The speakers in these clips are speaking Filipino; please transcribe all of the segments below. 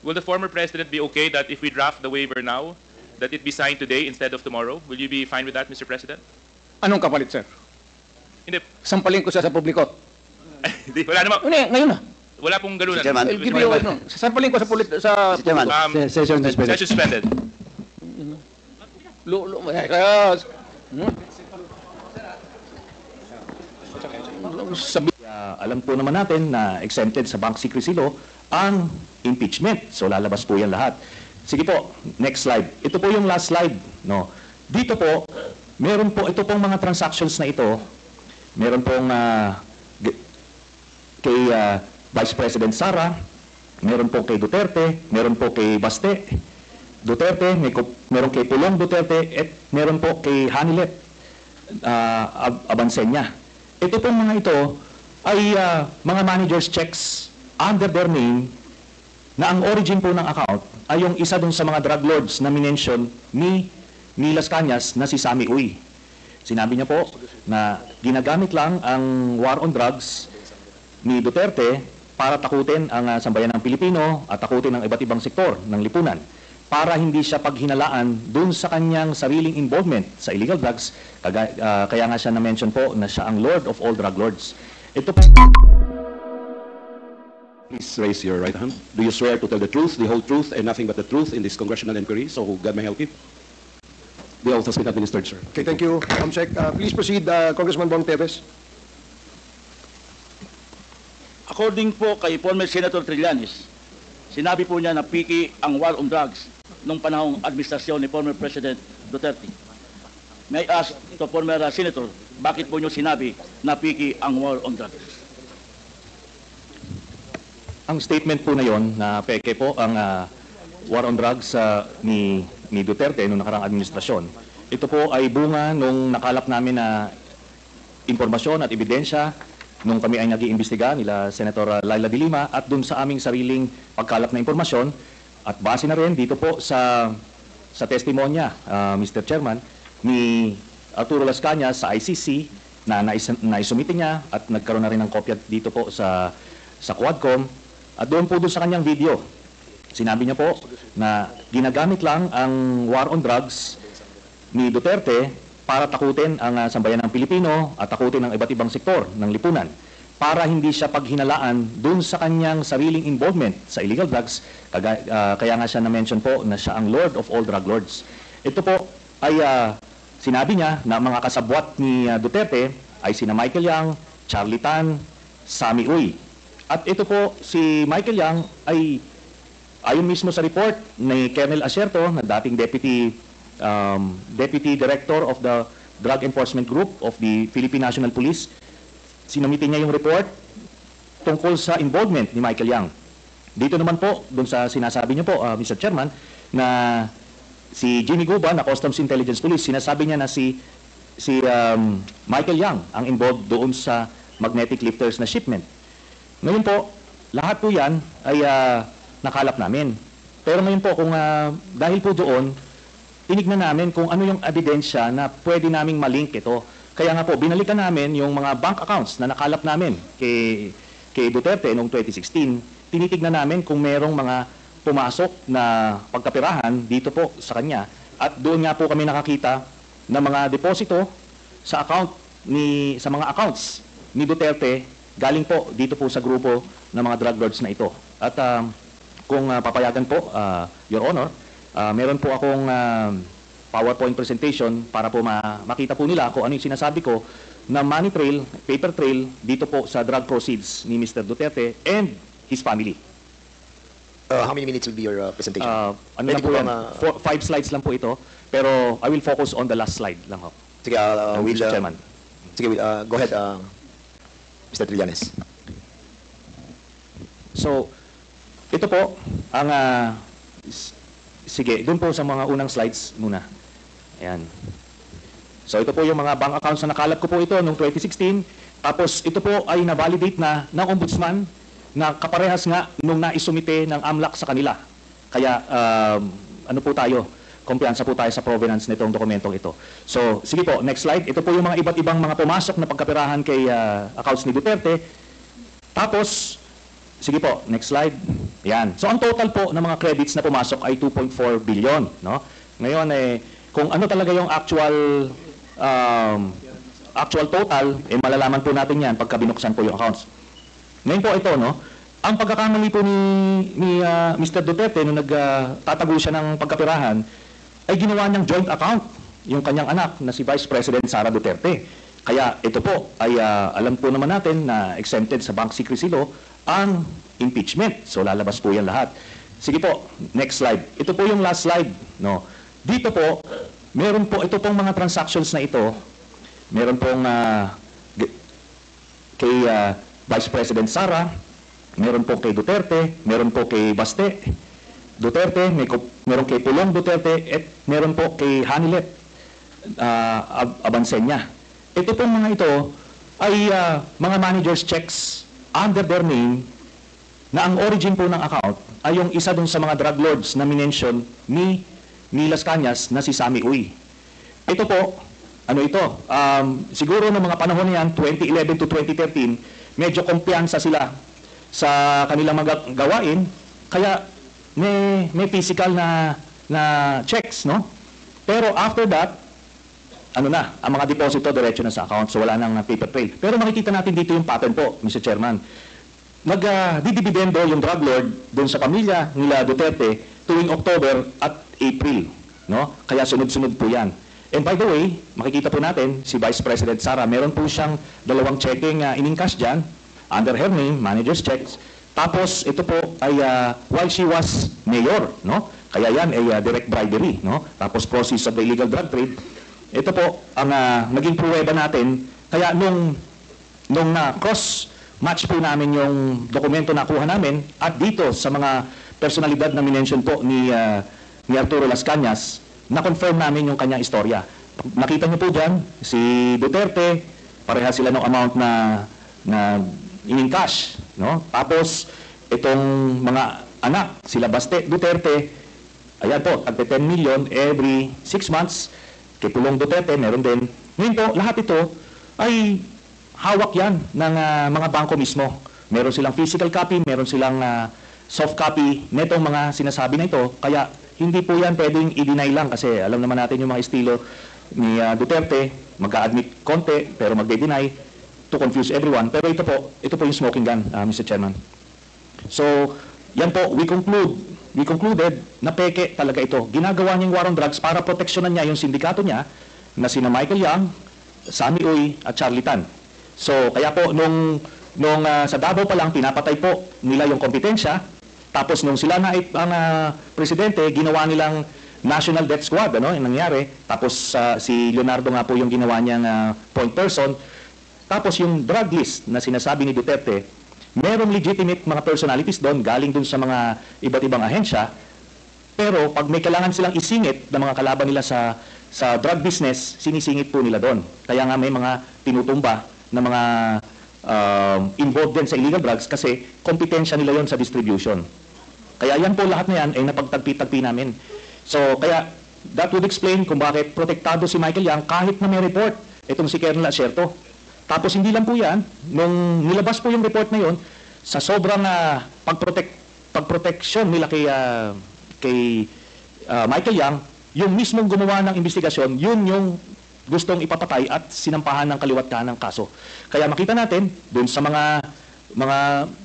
will the former president be okay that if we draft the waiver now, that it be signed today instead of tomorrow? Will you be fine with that, Mr. President? Anong kapalit, sir? Hindi. Sampalin ko siya sa publiko. Hindi, wala naman. Ngayon na. Wala pong galunan. Mr. Chairman. I'll give you, no. Sampalin ko sa Mr. Chairman. Session suspended. Session suspended. Sabi, Alam po naman natin na exempted sa bank secrecy law ang impeachment. So lalabas po yan lahat. Sige po, next slide. Ito po yung last slide. No? Dito po, meron po, ito pong mga transactions na ito, meron pong kay Vice President Sara, meron po kay Duterte, meron po kay Baste Duterte, meron kay Pulong Duterte, at meron po kay Hanilet Abansenya. Ito pong mga ito ay mga managers checks under their name na ang origin po ng account ay yung isa dun sa mga drug lords na minention ni Las Cañas na si Sammy Uy. Sinabi niya po na ginagamit lang ang war on drugs ni Duterte para takutin ang sambayan ng Pilipino at takutin ang iba't ibang sektor ng lipunan para hindi siya paghinalaan dun sa kanyang sariling involvement sa illegal drugs. Kaya nga siya na-mention po na siya ang Lord of all drug lords. Ito po. Please raise your right hand. Do you swear to tell the truth, the whole truth, and nothing but the truth in this congressional inquiry? So God may help you. The oath has been administered, sir. Okay, thank you, Comsec. Please proceed, Congressman Bong Teves. According po kay former Senator Trillanes, sinabi po niya na piki ang war on drugs nung panahong administrasyon ni former President Duterte. May I ask to former Senator, bakit po niyo sinabi na piki ang war on drugs? Ang statement po na yon na peke po ang war on drugs ni Duterte noong nakarang administrasyon. Ito po ay bunga nung nakalap namin na impormasyon at ebidensya nung kami ay nag-iimbestiga nila Senator Laila de Lima at dun sa aming sariling pagkalap na impormasyon at base na rin dito po sa testimonya, Mr. Chairman, ni Arturo Las Cañas sa ICC na naisumite niya at nagkaroon na rin ng kopya dito po sa Quadcom. At doon po sa kanyang video, sinabi niya po na ginagamit lang ang war on drugs ni Duterte para takutin ang sambayan ng Pilipino at takutin ang iba't ibang sektor ng lipunan para hindi siya paghinalaan dun sa kanyang sariling involvement sa illegal drugs. Kaya nga siya na-mention po na siya ang Lord of all drug lords. Ito po ay sinabi niya na mga kasabwat ni Duterte ay sina Michael Yang, Charlie Tan, Sammy Uy. At ito po, si Michael Yang ay ayon mismo sa report ni Colonel Acerto, na dating Deputy Director of the Drug Enforcement Group of the Philippine National Police, sinumitin niya yung report tungkol sa involvement ni Michael Yang. Dito naman po, dun sa sinasabi niyo po, Mr. Chairman, na si Jimmy Guba na Customs Intelligence Police, sinasabi niya na si Michael Yang ang involved doon sa magnetic lifters na shipment. Ngayon po, lahat po yan ay nakalap namin. Pero ngayon po, kung dahil po doon, tinignan namin kung ano yung ebidensya na pwede naming malink ito. Kaya nga po, binalikan namin yung mga bank accounts na nakalap namin kay Duterte noong 2016. Tinitignan namin kung merong mga pumasok na pagkapirahan dito po sa kanya. At doon nga po kami nakakita ng mga deposito sa mga accounts ni Duterte galing po dito po sa grupo ng mga drug lords na ito. At kung papayagan po, Your Honor, meron po akong PowerPoint presentation para po makita po nila kung ano yung sinasabi ko na money trail, paper trail dito po sa drug proceeds ni Mr. Duterte and his family. How many minutes will be your presentation? Ano lang po yan? 5 slides lang po ito, pero I will focus on the last slide lang ho. Sige, Mr. Chairman. Sige, go ahead, Mr. Trillanes. So, ito po ang sige, doon po sa mga unang slides muna. Ayan. So, ito po yung mga bank accounts na nakalap ko po ito noong 2016. Tapos, ito po ay na-validate na ng ombudsman na kaparehas nga nung naisumite ng AMLAC sa kanila. Kaya, ano po tayo? Kumpiyansa po tayo sa provenance nitong dokumentong ito. So, sige po, next slide. Ito po yung mga iba't ibang mga pumasok na pagkapirahan kay accounts ni Duterte. Tapos, Sige po, next slide. Yan. So ang total po ng mga credits na pumasok ay 2.4 billion, no? Ngayon kung ano talaga yung actual total, malalaman po natin 'yan pagka binuksan po yung accounts. Ngayon po ito, no? Ang pagkakamali po ni Mr. Duterte nung nagtatago siya ng pagkapirahan ay ginawa niyang joint account yung kanyang anak na si Vice President Sara Duterte. Kaya ito po ay alam po naman natin na exempted sa bank secrecy law ang impeachment. So lalabas po yan lahat. Sige po, next slide. Ito po yung last slide, no. Dito po, meron po ito pong mga transactions na ito. Meron pong kay Vice President Sara, meron po kay Duterte, meron po kay Baste Duterte, meron kay Pulong Duterte, at meron po kay Hanilet Abansenya. Ito pong mga ito ay mga managers checks under their name na ang origin po ng account ay yung isa dun sa mga drug lords na minention ni Las Cañas na si Sammy Uy. Ito po, ano ito? Siguro ng mga panahon na yan, 2011 to 2013, medyo kumpiyansa sila sa kanilang mga gawain, kaya may physical na checks, no? Pero after that, ang mga deposito diretso na sa account, so wala nang paper trail. Pero makikita natin dito yung pattern po, Mr. Chairman. Nagdidibidendo yung drug lord doon sa pamilya nila Duterte tuwing October at April, no? Kaya sunod-sunod po yan. And by the way, makikita po natin si Vice President Sara, meron po siyang 2 checking in-encash dyan under her name, manager's checks. Tapos ito po ay while she was mayor, no? Kaya yan ay direct bribery, no? Tapos proceeds of the illegal drug trade. Ito po ang naging pruweba natin. Kaya nung cross-match po namin yung dokumento na kuha namin at dito sa mga personalidad na minention po ni Arturo Las Cañas, na-confirm namin yung kanyang istorya. Nakita niyo po dyan, si Duterte, pareha sila ng amount na in-encash, no? Tapos itong mga anak, sila Baste Duterte, ayan po, tagpe 10 million every 6 months. Kay Pulong Duterte, meron din. Ngayon po, lahat ito ay hawak yan ng mga bangko mismo. Meron silang physical copy, meron silang soft copy netong mga sinasabi na ito. Kaya hindi po yan pwedeng i-deny lang kasi alam naman natin yung mga estilo ni Duterte, mag-a-admit konti pero magde-deny to confuse everyone. Pero ito po yung smoking gun, Mr. Chairman. So, yan po, we concluded na peke talaga ito. Ginagawa niyang war on drugs para proteksyonan niya yung sindikato niya na sina Michael Yang, Sammy Uy at Charlie Tan. So kaya po nung sa Davao pa lang pinapatay po nila yung kompetensya. Tapos nung sila na ang presidente, ginawa nilang National Death Squad, ano, yung nangyari. Tapos si Leonardo nga po yung ginawa niyang point person. Tapos yung drug list na sinasabi ni Duterte, merong legitimate mga personalities doon, galing doon sa mga iba't ibang ahensya, pero pag may kailangan silang isingit ng mga kalaban nila sa drug business, sinisingit po nila doon. Kaya nga may mga tinutumba na mga involved din sa illegal drugs kasi kompetensya nila yon sa distribution. Kaya yan po lahat na yan ay napagtagpi-tagpi namin. So kaya that would explain kung bakit protektado si Michael Yang kahit na may report itong si Colonel Acerto. Tapos hindi lang po yan, nung nilabas po yung report na yon, sa sobrang pagproteksyon nila kay Michael Yang, yung mismong gumawa ng investigasyon, yun yung gustong ipapatay at sinampahan ng kaliwat kanang kaso. Kaya makita natin, dun sa mga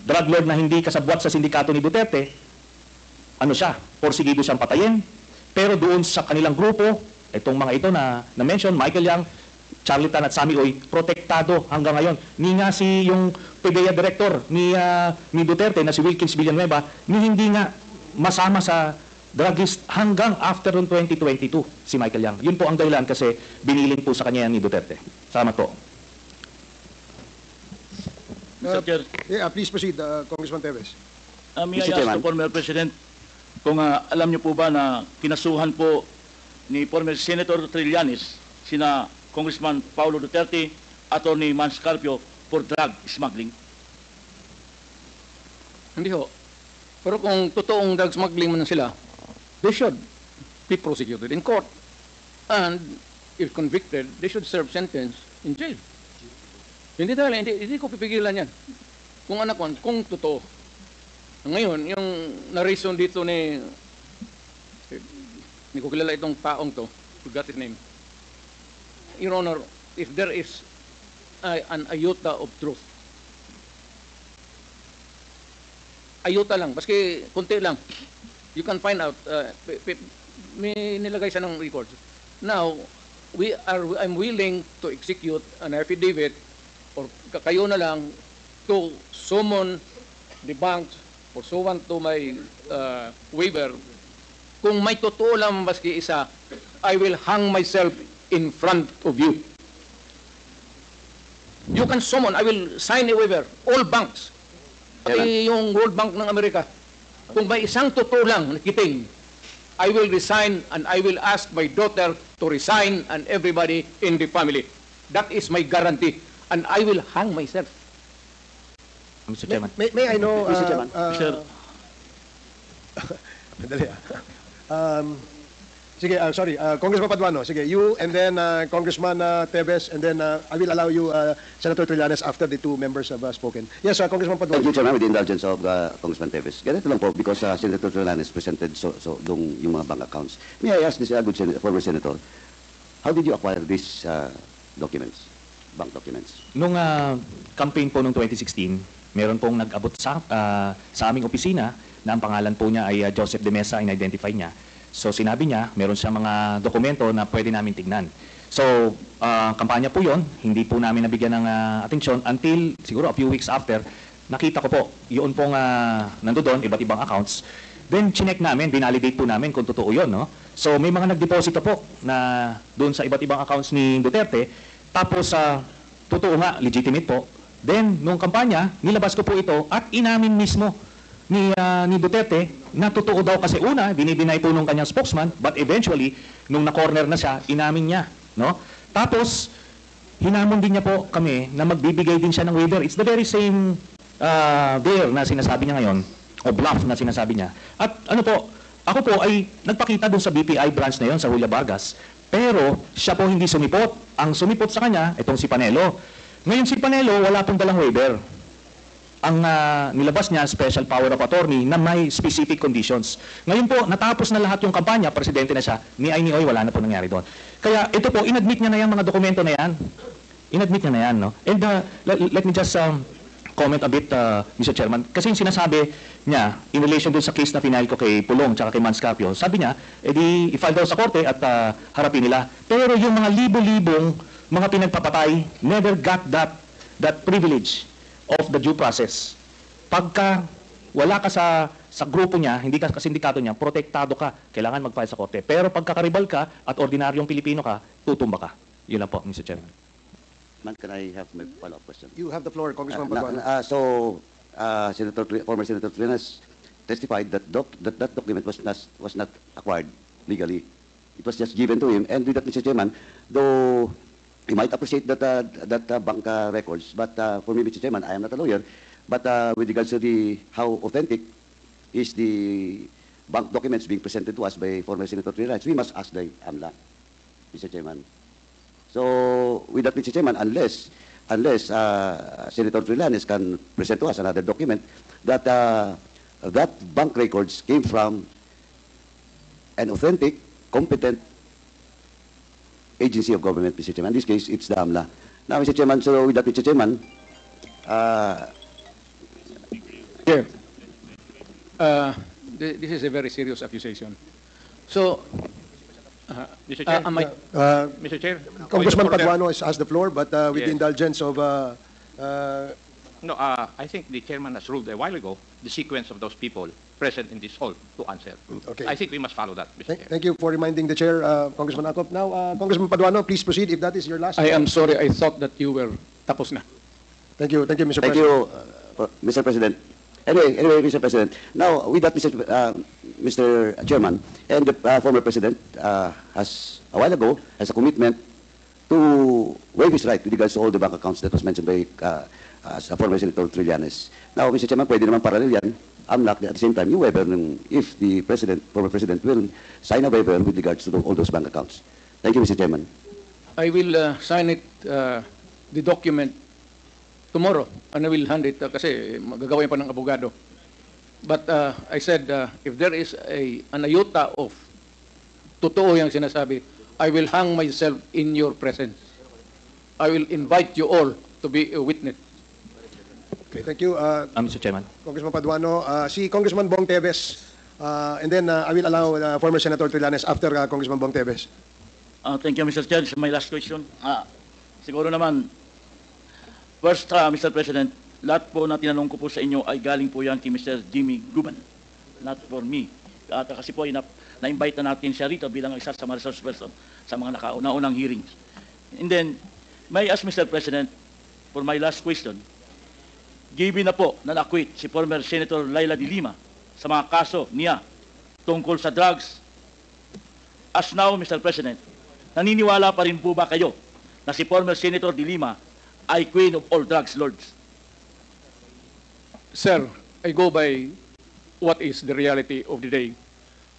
drug lord na hindi kasabwat sa sindikato ni Duterte, ano siya, porsigido siyang patayin, pero doon sa kanilang grupo, itong mga ito na mention, Michael Yang, Charlie Tan at Sammy Uy, protektado hanggang ngayon. Ni nga si yung PDEA director ni Duterte na si Wilkins Villanueva, ni hindi nga masama sa druggist hanggang after 2022 si Michael Yang. Yun po ang dahilan kasi biniling po sa kanya ni Duterte. Salamat po. Mr. Chair, Please proceed, Congressman Teves. may I Mr. ask Chairman. the former President kung alam niyo po ba na kinasuhan po ni former Senator Trillanes sina Congressman Paulo Duterte, Attorney Mans Carpio for drug smuggling? Hindi ho. Pero kung totoong drug smuggling man sila, they should be prosecuted in court. And if convicted, they should serve sentence in jail. Hindi ko pipigilan yan. Kung anak ko, kung totoo. Ngayon, yung narration dito hindi ko kilala itong taong to, forgot his name. Your Honor, if there is an iota of truth, ayuta lang, baski konti lang. You can find out, may nilagay siya ng records. Now, I'm willing to execute an affidavit or kayo na lang to summon the banks pursuant to my waiver. Kung may totoo lang baski isa, I will hang myself in front of you. You can summon, I will sign a waiver, all banks. Pati yung World Bank ng Amerika. Kung may isang totoo lang nakiting, I will resign and I will ask my daughter to resign and everybody in the family. That is my guarantee. And I will hang myself. Mr. Chairman. May I know, Mr. Chairman. Madali, sige, sorry, Congressman Paduano, sige, you and then Congressman Teves, and then I will allow you, Senator Trillanes, after the two members have spoken. Yes, Congressman Thank Paduano. you, Chairman, with the indulgence of Congressman Teves. Ganito lang po, because Senator Trillanes presented yung mga bank accounts. May I ask this good former Senator, how did you acquire these documents, bank documents? Nung campaign po noong 2016, meron pong nag-abot sa aming opisina na ang pangalan po niya ay Joseph De Mesa, in-identify niya. So sinabi niya, meron siyang mga dokumento na pwede namin tignan. So, kampanya po yon, hindi po namin nabigyan ng atensyon until siguro a few weeks after, nakita ko po, yun pong nandoon, iba't ibang accounts. Then, chinek namin, binalidate po namin kung totoo yun, no? So, may mga nagdeposito po na doon sa iba't ibang accounts ni Duterte, tapos totoo nga, legitimate po. Then, nung kampanya, nilabas ko po ito at inamin mismo ni Duterte na totoo daw kasi una, dinideny po nung kanyang spokesman, but eventually, nung na-corner na siya, inamin niya. No? Tapos, hinamon din niya po kami na magbibigay din siya ng waiver. It's the very same dare na sinasabi niya ngayon, o bluff na sinasabi niya. At ano po, ako po ay nagpakita dun sa BPI branch na yon sa Julia Vargas, pero siya po hindi sumipot. Ang sumipot sa kanya, itong si Panelo. Ngayon si Panelo, wala pong dalang waiver. Ang nilabas niya, special power of attorney na may specific conditions. Ngayon po, natapos na lahat yung kampanya, presidente na siya, ni ay ni oy, wala na po nangyari doon. Kaya ito po, inadmit niya na yung mga dokumento na yan. Inadmit niya na yan, no? And let me just comment a bit, Mr. Chairman. Kasi yung sinasabi niya, in relation dun sa case na final ko kay Pulong tsaka kay Manscarpio, sabi niya, edi i-file daw sa korte at harapin nila. Pero yung mga libo-libong mga pinagpapatay, never got that privilege of the due process. Pagka wala ka sa grupo niya, hindi ka sa sindikato niya, protektado ka, kailangan mag-file sa korte. Pero pagka karibal ka at ordinaryong Pilipino ka, tutumba ka. Yun lang po, Mr. Chairman. Man, can I have my follow-up question? You have the floor, Congressman Paduano. Former Senator Trillanes testified that that document was not acquired legally. It was just given to him. And with that, Mr. Chairman, though you might appreciate that bank records, but for me, Mr. Chairman, I am not a lawyer, but with regards to how authentic is the bank documents being presented to us by former Senator Trillanes, we must ask the AMLA, Mr. Chairman. So, with that, Mr. Chairman, unless Senator Trillanes can present to us another document that that bank records came from an authentic, competent agency of government, Mr. Chairman. In this case, it's the AMLA. Now, Mr. Chairman, so with that, Mr. Chairman, Chair, this is a very serious accusation. So, Mr. Chair, am I... Mr. Chair, Congressman point of order. Paduano has the floor, but with the Yes. indulgence of No, I think the chairman has ruled a while ago the sequence of those people present in this hall to answer. Okay. I think we must follow that, Mr. Chair. Thank you for reminding the chair, Congressman Acop. Now, Congressman Paduano, please proceed if that is your last. I am sorry, I thought that you were tapos na. Thank you, Mr. thank President. you, Mr. President. Anyway, Mr. President, now with that, Mr. Chairman, and the former President has, a while ago, has a commitment to waive his right with regards to all the bank accounts that was mentioned by former Senator Trillanes. Now, Mr. Chairman, pwede naman parallel yan. AMLAC, at the same time, you waiver if the former President will sign a waiver with regards to all those bank accounts. Thank you, Mr. Chairman. I will sign it, the document, tomorrow. And I will hand it, kasi magagawin pa ng abogado. But I said, if there is an iota of totoo yung sinasabi, I will hang myself in your presence. I will invite you all to be a witness. Okay, thank you, Mr. Chairman. Congressman Paduano. Si Congressman Bong Teves, and then I will allow former Senator Trillanes after Congressman Bong Teves. Thank you, Mr. Chair. My last question. Siguro naman, first, Mr. President, lahat po na tinanong ko po sa inyo ay galing po yan kay Mr. Jimmy Guban, not for me. Kasi po, na-invite na natin siya rito bilang isa sa mga resource person sa mga nakauna-unang hearings. And then, may I ask, Mr. President, for my last question, given na po na na-acquit si former Senator Laila de Lima sa mga kaso niya tungkol sa drugs, as now, Mr. President, naniniwala pa rin po ba kayo na si former Senator de Lima ay queen of all drugs lords? Sir, I go by what is the reality of the day.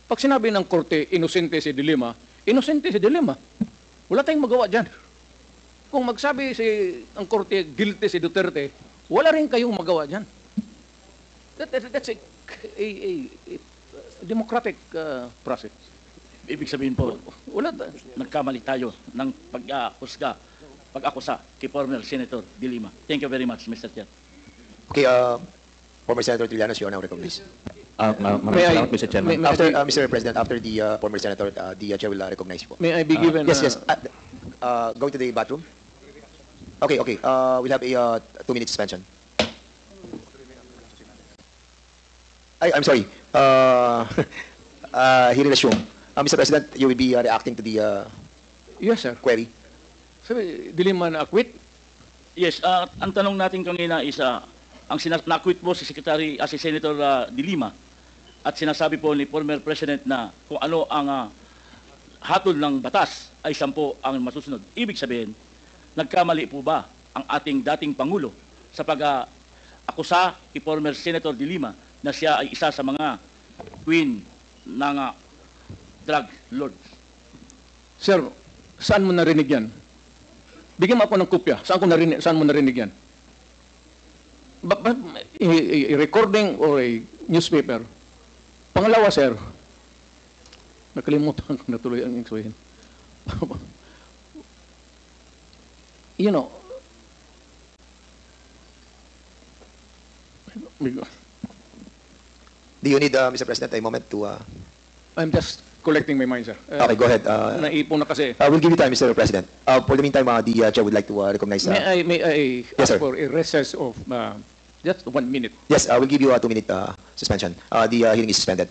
Pag sinabi ng korte, inosente si De Lima, inosente si De Lima. Wala tayong magawa dyan. Kung magsabi ang korte, guilty si Duterte, wala rin kayong magawa dyan. That's a democratic process. Ibig sabihin po, Wala nagkamali tayo ng pag-akusa kay former Senator de Lima. Thank you very much, Mr. Chair. Okay, former Senator Trillanes, you are now recognized. May I- Salamat, Mr. Chairman. may- After, Mr. President, after the former Senator, the Chair will recognize you po. May I be given... Yes. Go to the bathroom. Okay. We'll have a 2-minute suspension. I'm sorry. He will assume. Mr. President, you will be reacting to the Yes, sir. query. Sabi, De Lima na-acquit? Yes, ang tanong natin kanina is, na-acquit po si si Senator de Lima at sinasabi po ni former President na kung ano ang hatol ng batas ay 10 ang masusunod. Ibig sabihin, nagkamali po ba ang ating dating Pangulo sa pag-akusa kay former Senator de Lima na siya ay isa sa mga queen ng drug lords? Sir, saan mo narinig yan? Bigyan mo ako ng kopya. Saan mo narinig yan? A recording or a newspaper? Pangalawa, sir, nakalimutan ko na tuloy ang sabihin. You know, Do you need, Mr. President, a moment to... I'm just collecting my mind, sir. Okay, go ahead. Naipon na kasi. We'll give you time, Mr. President. For the meantime, the Chair would like to recognize... May I Yes, ask sir. for a recess of just 1 minute? Yes, we'll give you a 2-minute suspension. The hearing is suspended.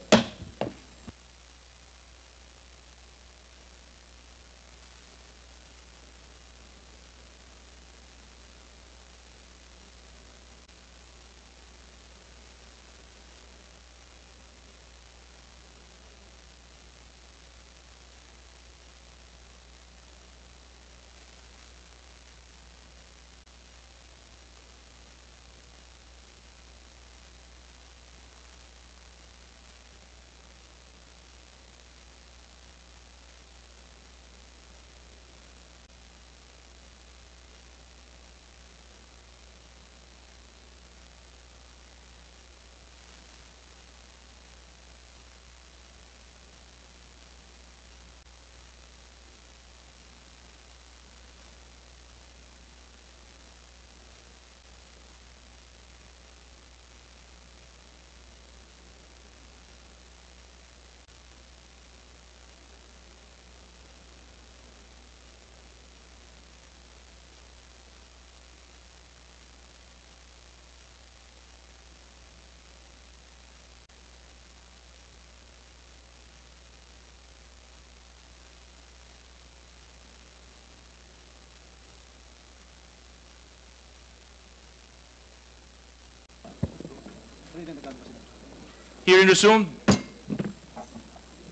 Hearing resumed.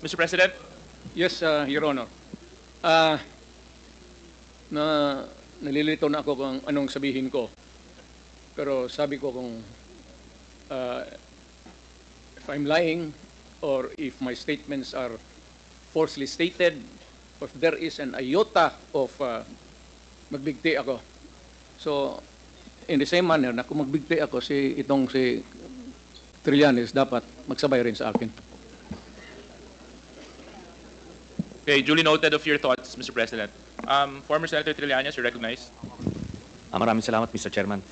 Mr. President. Yes, Your Honor. Nalilito na ako kung anong sabihin ko. Pero sabi ko kung if I'm lying or if my statements are falsely stated, or if there is an iota of magbigti ako. So, in the same manner na kung magbigti ako, si Trillanes dapat magsabay rin sa akin. Okay, duly noted of your thoughts, Mr. President. Former Senator Trillanes, you're recognized. Maraming salamat, Mr. Chairman.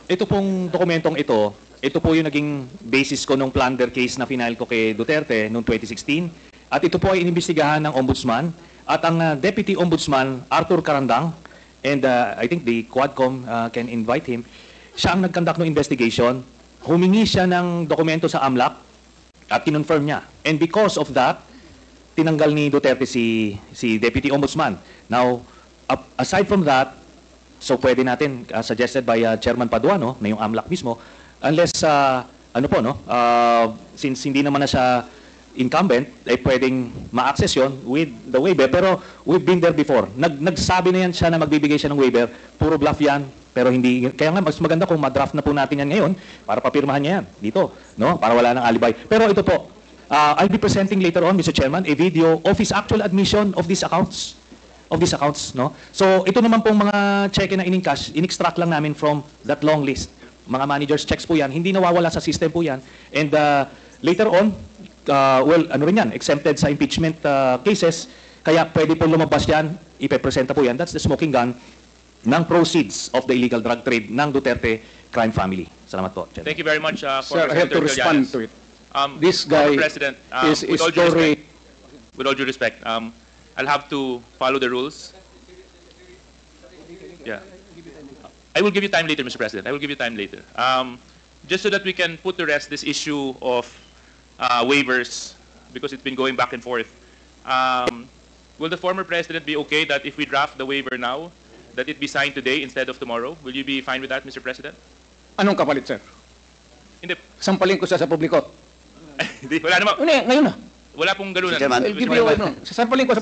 Ito pong dokumentong ito po yung naging basis ko nung plunder case na final ko kay Duterte noong 2016. At ito po ay inimbestigahan ng Ombudsman. At ang Deputy Ombudsman, Arthur Carandang, and I think the Quadcom can invite him, siya ang nag-conduct ng investigation. Humingi siya ng dokumento sa AMLAC at kinonfirm niya. And because of that, tinanggal ni Duterte si Deputy Ombudsman. Now, aside from that, so pwede natin, suggested by Chairman Paduano, na yung AMLAC mismo, unless, since hindi naman na siya incumbent, ay pwedeng ma-access yun with the waiver. Pero we've been there before. Nagsabi na yan siya na magbibigay siya ng waiver. Puro bluff yan. Pero hindi, kaya nga mas maganda kung ma-draft na po natin yan ngayon para papirmahan niya yan dito, no? Para wala nang alibay. Pero ito po, I'll be presenting later on, Mr. Chairman, a video of his actual admission of these accounts. No? So, ito naman pong mga cheque na in-encash, in-extract lang namin from that long list. Mga managers' checks po yan, hindi nawawala sa system po yan. And later on, exempted sa impeachment cases, kaya pwede po lumabas yan, ipepresenta po yan. That's the smoking gun ng proceeds of the illegal drug trade ng Duterte crime family. Salamat po, Chairman. Thank you very much, Sir, I have to respond to it. This guy Former President, is with all due story. respect, with all due respect, I'll have to follow the rules. Yeah. I will give you time later, Mr. President. I will give you time later. Just so that we can put to rest this issue of waivers, because it's been going back and forth. Will the former President be okay that if we draft the waiver now, that it be signed today instead of tomorrow? Will you be fine with that, Mr. President? Anong kapalit, sir? Hindi. Sampalin ko siya sa publiko. Hindi, wala naman. Ngayon na. Wala pong galunan. Mr. Chairman. I'll give you sasampalin ko sa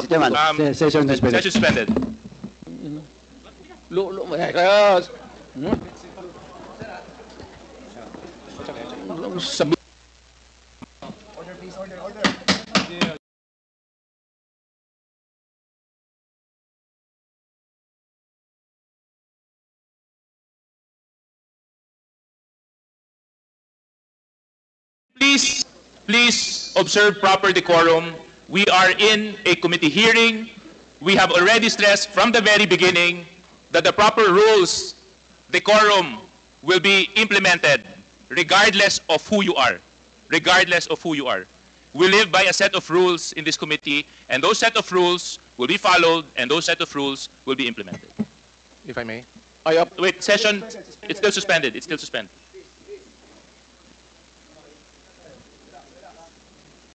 Mr. Chairman. Session suspended. Sabi Please observe proper decorum. We are in a committee hearing. We have already stressed from the very beginning that the proper rules, decorum, will be implemented regardless of who you are. Regardless of who you are. We live by a set of rules in this committee, and those set of rules will be followed, and those set of rules will be implemented. If I may. Wait, session, it's still suspended. It's still suspended.